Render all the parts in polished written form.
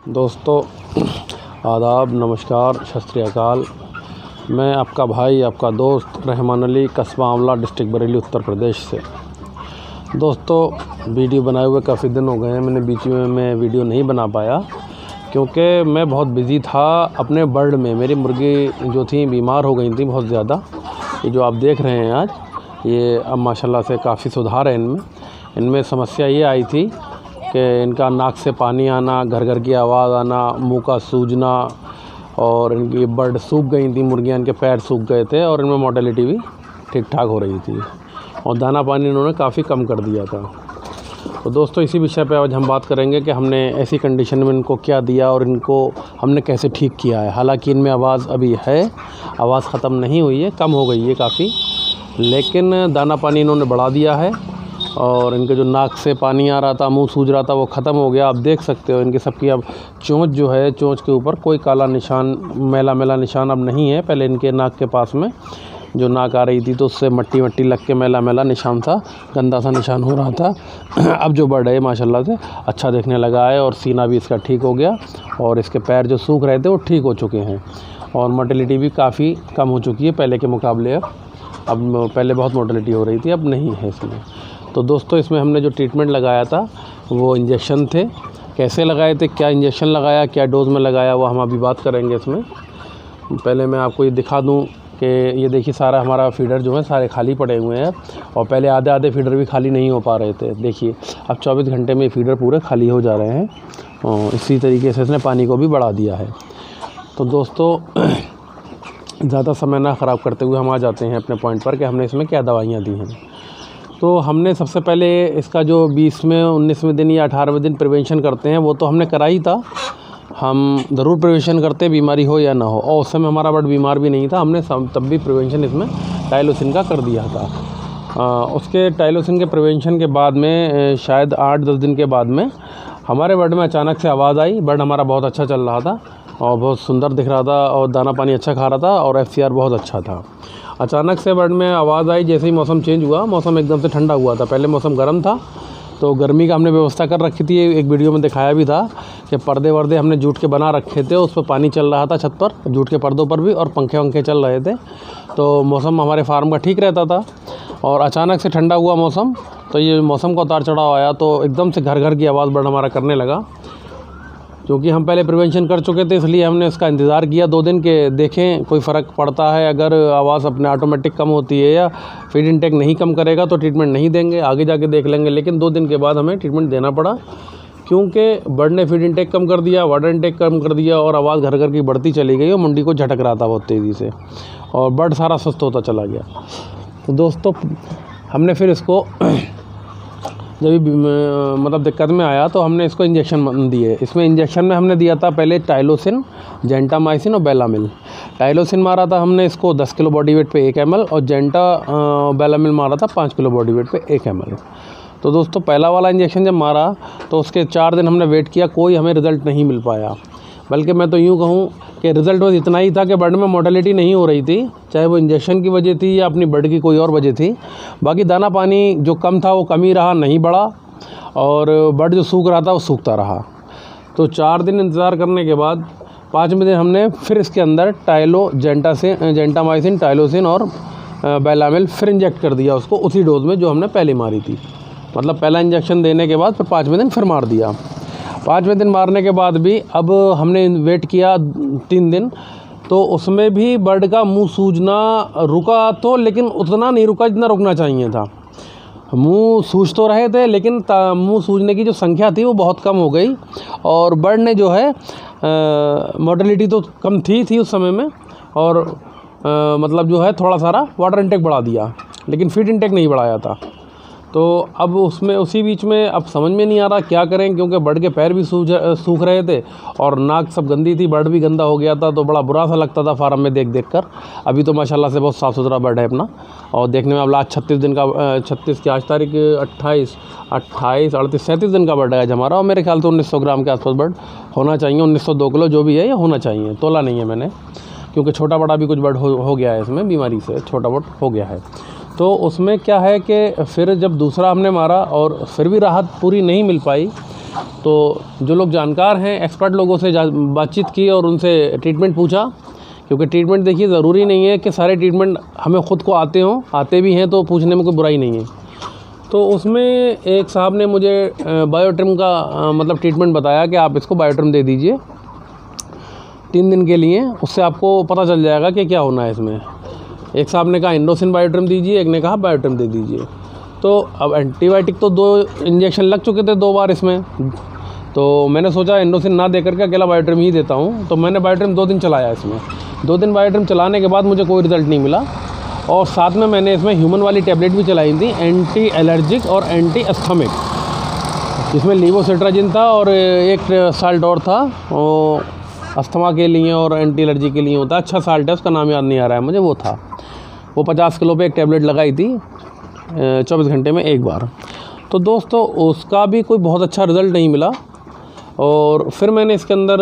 दोस्तों आदाब, नमस्कार, सत श्री अकाल। मैं आपका भाई, आपका दोस्त रहमान अली, कस्बा आंवला, डिस्ट्रिक्ट बरेली, उत्तर प्रदेश से। दोस्तों वीडियो बनाए हुए काफ़ी दिन हो गए हैं। मैंने बीच में मैं वीडियो नहीं बना पाया क्योंकि मैं बहुत बिज़ी था अपने बर्ड में। मेरी मुर्गी जो थी बीमार हो गई थी बहुत ज़्यादा। ये जो आप देख रहे हैं आज, ये अब माशाल्लाह से काफ़ी सुधार है इनमें समस्या ये आई थी कि इनका नाक से पानी आना, घर घर की आवाज़ आना, मुंह का सूजना, और इनकी बर्ड सूख गई थी मुर्गियाँ, इनके पैर सूख गए थे और इनमें मोर्टेलिटी भी ठीक ठाक हो रही थी और दाना पानी इन्होंने काफ़ी कम कर दिया था। तो दोस्तों इसी विषय पे आज हम बात करेंगे कि हमने ऐसी कंडीशन में इनको क्या दिया और इनको हमने कैसे ठीक किया है। हालांकि इनमें आवाज़ अभी है, आवाज़ ख़त्म नहीं हुई है, कम हो गई है काफ़ी, लेकिन दाना पानी इन्होंने बढ़ा दिया है और इनके जो नाक से पानी आ रहा था, मुंह सूज रहा था, वो ख़त्म हो गया। आप देख सकते हो इनकी सबकी अब चोंच जो है, चोंच के ऊपर कोई काला निशान, मैला मैला निशान अब नहीं है। पहले इनके नाक के पास में जो नाक आ रही थी तो उससे मट्टी मट्टी लग के मैला मैला निशान था, गंदा सा निशान हो रहा था। अब जो बर्ड है माशाल्लाह से अच्छा देखने लगा है और सीना भी इसका ठीक हो गया और इसके पैर जो सूख रहे थे वो ठीक हो चुके हैं और मोर्टेलिटी भी काफ़ी कम हो चुकी है पहले के मुकाबले। अब पहले बहुत मोर्टेलिटी हो रही थी, अब नहीं है इसमें। तो दोस्तों इसमें हमने जो ट्रीटमेंट लगाया था वो इंजेक्शन थे। कैसे लगाए थे, क्या इंजेक्शन लगाया, क्या डोज़ में लगाया, वो हम अभी बात करेंगे इसमें। पहले मैं आपको ये दिखा दूं कि ये देखिए सारा हमारा फीडर जो है सारे खाली पड़े हुए हैं और पहले आधे आधे फीडर भी खाली नहीं हो पा रहे थे। देखिए अब 24 घंटे में फीडर पूरे खाली हो जा रहे हैं और इसी तरीके से इसने पानी को भी बढ़ा दिया है। तो दोस्तों ज़्यादा समय ना ख़राब करते हुए हम आ जाते हैं अपने पॉइंट पर कि हमने इसमें क्या दवाइयाँ दी हैं। तो हमने सबसे पहले इसका जो 20वें 19वें दिन या 18वें दिन प्रिवेंशन करते हैं वो तो हमने करा ही था। हम ज़रूर प्रिवेंशन करते हैं, बीमारी हो या ना हो, और उस समय हमारा बर्ड बीमार भी नहीं था। हमने तब भी प्रिवेंशन इसमें टाइलोसिन का कर दिया था। उसके टाइलोसिन के प्रिवेंशन के बाद में शायद 8-10 दिन के बाद में हमारे बर्ड में अचानक से आवाज़ आई। बर्ड हमारा बहुत अच्छा चल रहा था और बहुत सुंदर दिख रहा था और दाना पानी अच्छा खा रहा था और FCR बहुत अच्छा था। अचानक से बर्ड में आवाज़ आई जैसे ही मौसम चेंज हुआ, मौसम एकदम से ठंडा हुआ था। पहले मौसम गर्म था तो गर्मी का हमने व्यवस्था कर रखी थी, एक वीडियो में दिखाया भी था कि पर्दे वर्दे हमने जूट के बना रखे थे, उस पर पानी चल रहा था छत पर, जूट के पर्दों पर भी, और पंखे वंखे चल रहे थे। तो मौसम हमारे फार्म का ठीक रहता था और अचानक से ठंडा हुआ मौसम, तो ये मौसम का उतार चढ़ाव आया तो एकदम से घर घर की आवाज़ बर्ड हमारा करने लगा। क्योंकि हम पहले प्रिवेंशन कर चुके थे इसलिए हमने इसका इंतज़ार किया 2 दिन के, देखें कोई फ़र्क पड़ता है। अगर आवाज़ अपने ऑटोमेटिक कम होती है या फीड इनटेक नहीं कम करेगा तो ट्रीटमेंट नहीं देंगे, आगे जाके देख लेंगे। लेकिन 2 दिन के बाद हमें ट्रीटमेंट देना पड़ा क्योंकि बर्ड ने फीड इनटेक कम कर दिया, वाटर इनटेक कम कर दिया और आवाज़ घर घर की बढ़ती चली गई और मुंडी को झटक रहा था बहुत तेज़ी से और बर्ड सारा सुस्त होता चला गया। तो दोस्तों हमने फिर इसको जब मतलब दिक्कत में आया तो हमने इसको इंजेक्शन दिए। इसमें इंजेक्शन में हमने दिया था पहले टाइलोसिन, जेंटामाइसिन और बेलामिल। टाइलोसिन मारा था हमने इसको 10 किलो बॉडी वेट पे 1 ml और बेलामिल मारा था 5 किलो बॉडी वेट पे 1 ml। तो दोस्तों पहला वाला इंजेक्शन जब मारा तो उसके 4 दिन हमने वेट किया, कोई हमें रिज़ल्ट नहीं मिल पाया। बल्कि मैं तो यूँ कहूँ कि रिज़ल्ट बस इतना ही था कि बर्ड में मोर्टेलिटी नहीं हो रही थी, चाहे वो इंजेक्शन की वजह थी या अपनी बर्ड की कोई और वजह थी। बाकी दाना पानी जो कम था वो कम ही रहा, नहीं बढ़ा, और बर्ड जो सूख रहा था वो सूखता रहा। तो 4 दिन इंतज़ार करने के बाद 5वें दिन हमने फिर इसके अंदर जेंटामाइसिन, टाइलोसिन और बेलामिल फिर इंजेक्ट कर दिया उसको उसी डोज में जो हमने पहले मारी थी। मतलब पहला इंजेक्शन देने के बाद फिर 5वें दिन फिर मार दिया। 5वें दिन मारने के बाद भी अब हमने वेट किया 3 दिन, तो उसमें भी बर्ड का मुंह सूजना रुका तो, लेकिन उतना नहीं रुका जितना रुकना चाहिए था। मुंह सूज तो रहे थे लेकिन मुंह सूजने की जो संख्या थी वो बहुत कम हो गई और बर्ड ने जो है मोर्टेलिटी तो कम थी उस समय में और मतलब जो है थोड़ा सारा वाटर इनटेक बढ़ा दिया लेकिन फीड इनटेक नहीं बढ़ाया था। तो अब उसमें उसी बीच में अब समझ में नहीं आ रहा क्या करें, क्योंकि बर्ड के पैर भी सूख रहे थे और नाक सब गंदी थी, बर्ड भी गंदा हो गया था, तो बड़ा बुरा सा लगता था फार्म में देख कर। अभी तो माशाल्लाह से बहुत साफ़ सुथरा बर्ड है अपना और देखने में अब आज 36 दिन का 36 की आज तारीख 28 38 37 दिन का बर्ड है आज हमारा और मेरे ख्याल से 1900 ग्राम के आसपास बर्ड होना चाहिए। 1902 किलो जो भी है ये होना चाहिए, तोला नहीं है मैंने, क्योंकि छोटा बड़ा भी कुछ बर्ड हो गया है इसमें, बीमारी से छोटा बर्ड हो गया है। तो उसमें क्या है कि फिर जब दूसरा हमने मारा और फिर भी राहत पूरी नहीं मिल पाई, तो जो लोग जानकार हैं, एक्सपर्ट लोगों से बातचीत की और उनसे ट्रीटमेंट पूछा, क्योंकि ट्रीटमेंट देखिए ज़रूरी नहीं है कि सारे ट्रीटमेंट हमें ख़ुद को आते भी हैं तो पूछने में कोई बुराई नहीं है। तो उसमें एक साहब ने मुझे बायोट्रिम का मतलब ट्रीटमेंट बताया कि आप इसको बायोट्रिम दे दीजिए 3 दिन के लिए, उससे आपको पता चल जाएगा कि क्या होना है इसमें। एक साहब ने कहा इंडोसिन बायोट्रिम दीजिए, एक ने कहा बायोट्रिम दे दीजिए। तो अब एंटीबायोटिक तो 2 इंजेक्शन लग चुके थे 2 बार इसमें, तो मैंने सोचा इंडोसिन ना दे करके अकेला बायोट्रिम ही देता हूँ। तो मैंने बायोट्रिम 2 दिन चलाया इसमें। 2 दिन बायोट्रिम चलाने के बाद मुझे कोई रिज़ल्ट नहीं मिला, और साथ में मैंने इसमें ह्यूमन वाली टैबलेट भी चलाई थी, एंटी एलर्जिक और एंटी एस्थमिक। इसमें लीवोसिट्राजिन था और एक साल्ट और था, वो अस्थमा के लिए और एंटी एलर्जी के लिए होता है, अच्छा साल्ट है, उसका नाम याद नहीं आ रहा है मुझे, वो था। वो 50 किलो पे एक टैबलेट लगाई थी 24 घंटे में एक बार। तो दोस्तों उसका भी कोई बहुत अच्छा रिज़ल्ट नहीं मिला। और फिर मैंने इसके अंदर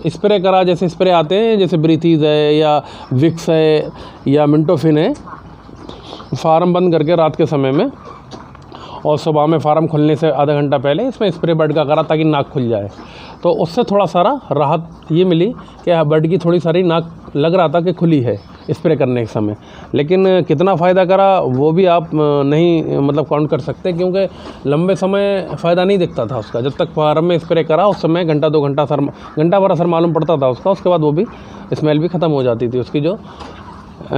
स्प्रे करा, जैसे स्प्रे आते हैं, जैसे ब्रीथीज़ है या विक्स है या मिंटोफिन है, फार्म बंद करके रात के समय में और सुबह में फार्म खुलने से आधा घंटा पहले इसमें स्प्रे बर्ड का करा ताकि नाक खुल जाए। तो उससे थोड़ा सारा राहत ये मिली कि बर्ड की थोड़ी सारी नाक लग रहा था कि खुली है स्प्रे करने के समय। लेकिन कितना फ़ायदा करा वो भी आप नहीं मतलब काउंट कर सकते, क्योंकि लंबे समय फ़ायदा नहीं दिखता था उसका। जब तक फार्म में स्प्रे करा उस समय घंटा 2 घंटा घंटा भर असर मालूम पड़ता था उसका, उसके बाद वो भी स्मेल भी ख़त्म हो जाती थी उसकी, जो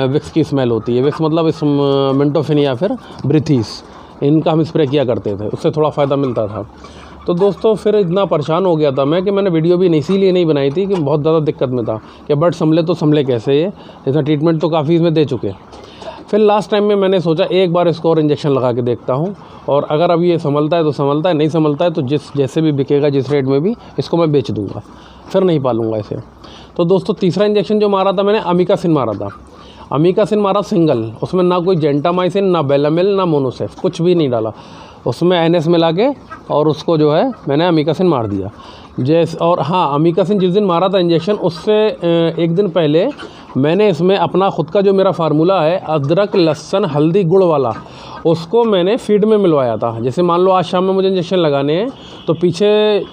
विक्स की स्मेल होती है। विक्स मतलब इस मिंटोफिन या फिर ब्रीथीस, इनका हम स्प्रे किया करते थे, उससे थोड़ा फ़ायदा मिलता था। तो दोस्तों फिर इतना परेशान हो गया था मैं कि मैंने वीडियो भी इसीलिए नहीं बनाई थी कि बहुत ज़्यादा दिक्कत में था कि बर्ड संभले तो संभले कैसे, ये इसमें ट्रीटमेंट तो काफ़ी इसमें दे चुके। फिर लास्ट टाइम में मैंने सोचा एक बार इसको और इंजेक्शन लगा के देखता हूँ, और अगर अब ये संभलता है तो संभलता है, नहीं संभलता है तो जैसे भी बिकेगा जिस रेट में भी इसको मैं बेच दूँगा, फिर नहीं पालूँगा इसे। तो दोस्तों तीसरा इंजेक्शन जो मारा था मैंने अमीकासिन मारा था। अमीकासिन मारा सिंगल, उसमें ना कोई जेंटामाइसिन, ना बेलामिल, ना मोनोसेफ, कुछ भी नहीं डाला उसमें, NS मिला के, और उसको जो है मैंने अमीकासिन मार दिया। जैसे और हाँ, अमीकासिन जिस दिन मारा था इंजेक्शन, उससे एक दिन पहले मैंने इसमें अपना ख़ुद का जो मेरा फार्मूला है अदरक लहसुन हल्दी गुड़ वाला, उसको मैंने फीड में मिलवाया था। जैसे मान लो आज शाम में मुझे इंजेक्शन लगाने हैं, तो पीछे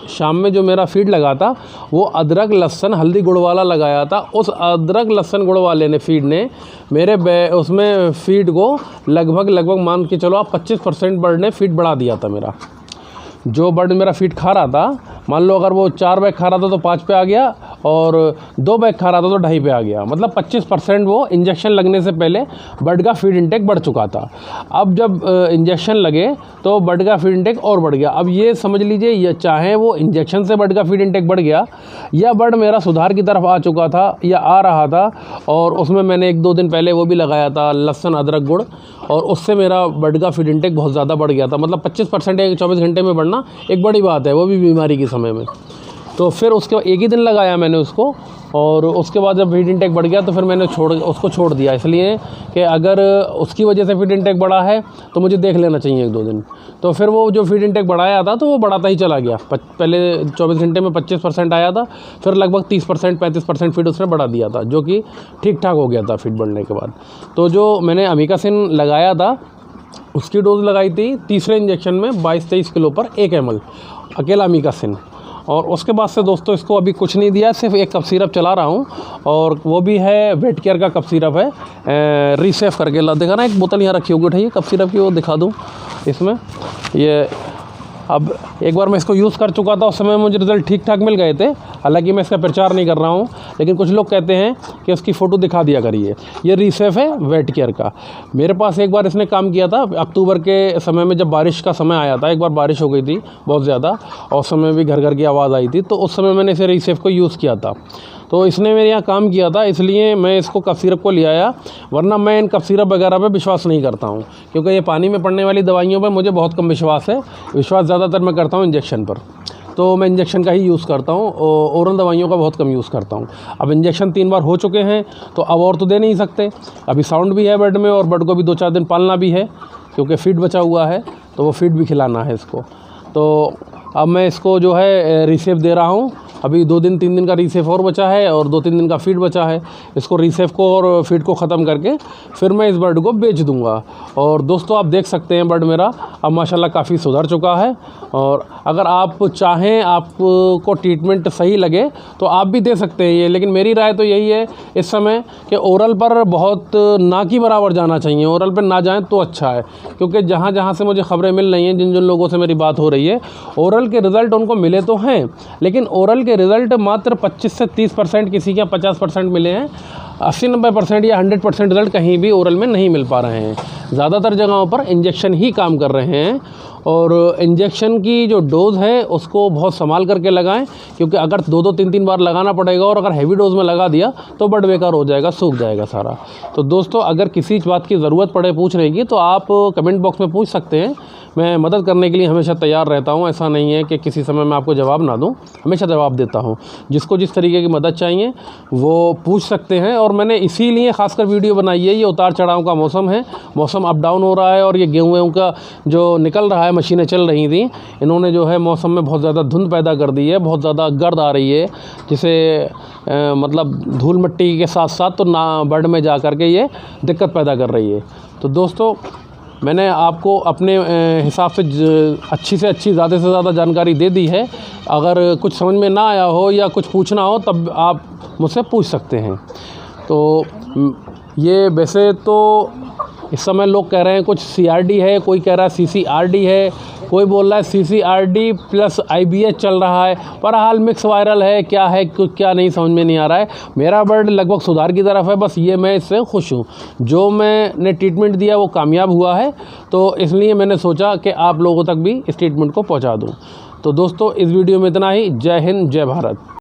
शाम में जो मेरा फीड लगा था वो अदरक लहसुन हल्दी गुड़ वाला लगाया था। उस अदरक लहसुन गुड़ वाले ने फीड ने मेरे उसमें फीड को लगभग मान के चलो आप 25% बर्ड ने फीड बढ़ा दिया था मेरा। जो बर्ड मेरा फीड खा रहा था, मान लो अगर वो 4 बैग खा रहा था तो 5 पे आ गया, और 2 बैग खा रहा था तो 2.5 पे आ गया। मतलब 25% वो इंजेक्शन लगने से पहले बर्ड का फीड इंटेक बढ़ चुका था। अब जब इंजेक्शन लगे तो बर्ड का फीड इंटेक और बढ़ गया। अब ये समझ लीजिए, ये चाहे वो इंजेक्शन से बर्ड का फीड इंटेक बढ़ गया या बर्ड मेरा सुधार की तरफ आ चुका था या आ रहा था, और उसमें मैंने 1-2 दिन पहले वो भी लगाया था लहसुन अदरक गुड़, और उससे मेरा बर्ड का फीड इंटेक बहुत ज़्यादा बढ़ गया था। मतलब 25% 24 घंटे में बढ़ना एक बड़ी बात है, वो भी बीमारी के समय में। तो फिर उसके एक ही दिन लगाया मैंने उसको, और उसके बाद जब फीड इंटेक बढ़ गया तो फिर मैंने उसको छोड़ दिया, इसलिए कि अगर उसकी वजह से फीड इंटेक बढ़ा है तो मुझे देख लेना चाहिए 1-2 दिन। तो फिर वो जो फीड इंटेक बढ़ाया था तो वो बढ़ाता ही चला गया। पहले 24 घंटे में 25% आया था, फिर लगभग 30% 35% फीड उसने बढ़ा दिया था, जो कि ठीक ठाक हो गया था फीड बढ़ने के बाद। तो जो मैंने अमीकासिन लगाया था उसकी डोज लगाई थी तीसरे इंजेक्शन में 22-23 किलो पर 1 ml अकेला अमीकासिन। और उसके बाद से दोस्तों इसको अभी कुछ नहीं दिया, सिर्फ एक कप सिरप चला रहा हूँ, और वो भी है वेट केयर का कप सिरप है, रीसेफ करके ला देखा ना, एक बोतल यहाँ रखी होगी, उठाइए कप सिरप की, वो दिखा दूँ इसमें। ये अब एक बार मैं इसको यूज़ कर चुका था, उस समय मुझे रिज़ल्ट ठीक ठाक मिल गए थे। हालांकि मैं इसका प्रचार नहीं कर रहा हूँ, लेकिन कुछ लोग कहते हैं कि उसकी फ़ोटो दिखा दिया करिए। ये रीसेफ है वेट केयर का। मेरे पास एक बार इसने काम किया था अक्टूबर के समय में, जब बारिश का समय आया था। एक बार बारिश हो गई थी बहुत ज़्यादा, और उस समय भी घर घर की आवाज़ आई थी, तो उस समय मैंने इसे रीसेफ को यूज़ किया था। तो इसने मेरे यहाँ काम किया था, इसलिए मैं इसको कफ सिरप को ले आया, वरना मैं इन कफ सिरप वगैरह पे विश्वास नहीं करता हूँ, क्योंकि ये पानी में पड़ने वाली दवाइयों पे मुझे बहुत कम विश्वास है। विश्वास ज़्यादातर मैं करता हूँ इंजेक्शन पर, तो मैं इंजेक्शन का ही यूज़ करता हूँ, ओरल दवाइयों का बहुत कम यूज़ करता हूँ। अब इंजेक्शन 3 बार हो चुके हैं, तो अब और तो दे नहीं सकते। अभी साउंड भी है बर्ड में, और बर्ड को भी 2-4 दिन पालना भी है, क्योंकि फीड बचा हुआ है, तो वो फीड भी खिलाना है इसको। तो अब मैं इसको जो है रिसेफ दे रहा हूँ, अभी 2 दिन 3 दिन का रीसेफ और बचा है और 2-3 दिन का फीड बचा है। इसको रीसेफ को और फीड को ख़त्म करके फिर मैं इस बर्ड को बेच दूंगा। और दोस्तों आप देख सकते हैं बर्ड मेरा अब माशाल्लाह काफ़ी सुधर चुका है। और अगर आप चाहें, आपको ट्रीटमेंट सही लगे तो आप भी दे सकते हैं ये, लेकिन मेरी राय तो यही है इस समय कि ओरल पर बहुत ना की बराबर जाना चाहिए। ओरल पर ना जाएं तो अच्छा है, क्योंकि जहाँ जहाँ से मुझे खबरें मिल रही हैं, जिन जिन लोगों से मेरी बात हो रही है, ओरल के रिज़ल्ट उनको मिले तो हैं, लेकिन ओरल के रिज़ल्ट मात्र 25 से 30%, किसी के 50% मिले हैं। 80-90% या 100% रिज़ल्ट कहीं भी ओरल में नहीं मिल पा रहे हैं। ज़्यादातर जगहों पर इंजेक्शन ही काम कर रहे हैं। और इंजेक्शन की जो डोज़ है उसको बहुत संभाल करके लगाएं, क्योंकि अगर 2-2 3-3 बार लगाना पड़ेगा और अगर हैवी डोज़ में लगा दिया तो बर्ड बेकार हो जाएगा, सूख जाएगा सारा। तो दोस्तों अगर किसी बात की ज़रूरत पड़े पूछने की तो आप कमेंट बॉक्स में पूछ सकते हैं। मैं मदद करने के लिए हमेशा तैयार रहता हूँ। ऐसा नहीं है कि किसी समय मैं आपको जवाब ना दूँ, हमेशा जवाब देता हूँ। जिसको जिस तरीके की मदद चाहिए वो पूछ सकते हैं। और मैंने इसीलिए ख़ासकर वीडियो बनाई है। ये उतार चढ़ाव का मौसम है, मौसम अप डाउन हो रहा है और ये गेहूँ का जो निकल रहा है, मशीनें चल रही थी, इन्होंने जो है मौसम में बहुत ज़्यादा धुंध पैदा कर दी है, बहुत ज़्यादा गर्द आ रही है, जिसे मतलब धूल मिट्टी के साथ साथ तो ना बर्ड में जा कर के ये दिक्कत पैदा कर रही है। तो दोस्तों मैंने आपको अपने हिसाब से अच्छी से अच्छी, ज़्यादा से ज़्यादा जानकारी दे दी है। अगर कुछ समझ में ना आया हो या कुछ पूछना हो तब आप मुझसे पूछ सकते हैं। तो ये वैसे तो इस समय लोग कह रहे हैं कुछ CRD है, कोई कह रहा है CCRD है, कोई बोल रहा है CCRD प्लस IBH चल रहा है। पर हाल मिक्स वायरल है, क्या है क्या नहीं समझ में नहीं आ रहा है। मेरा बर्ड लगभग सुधार की तरफ है, बस ये मैं इससे खुश हूँ। जो मैंने ट्रीटमेंट दिया वो कामयाब हुआ है, तो इसलिए मैंने सोचा कि आप लोगों तक भी इस ट्रीटमेंट को पहुँचा दूँ। तो दोस्तों इस वीडियो में इतना ही। जय हिंद, जय भारत।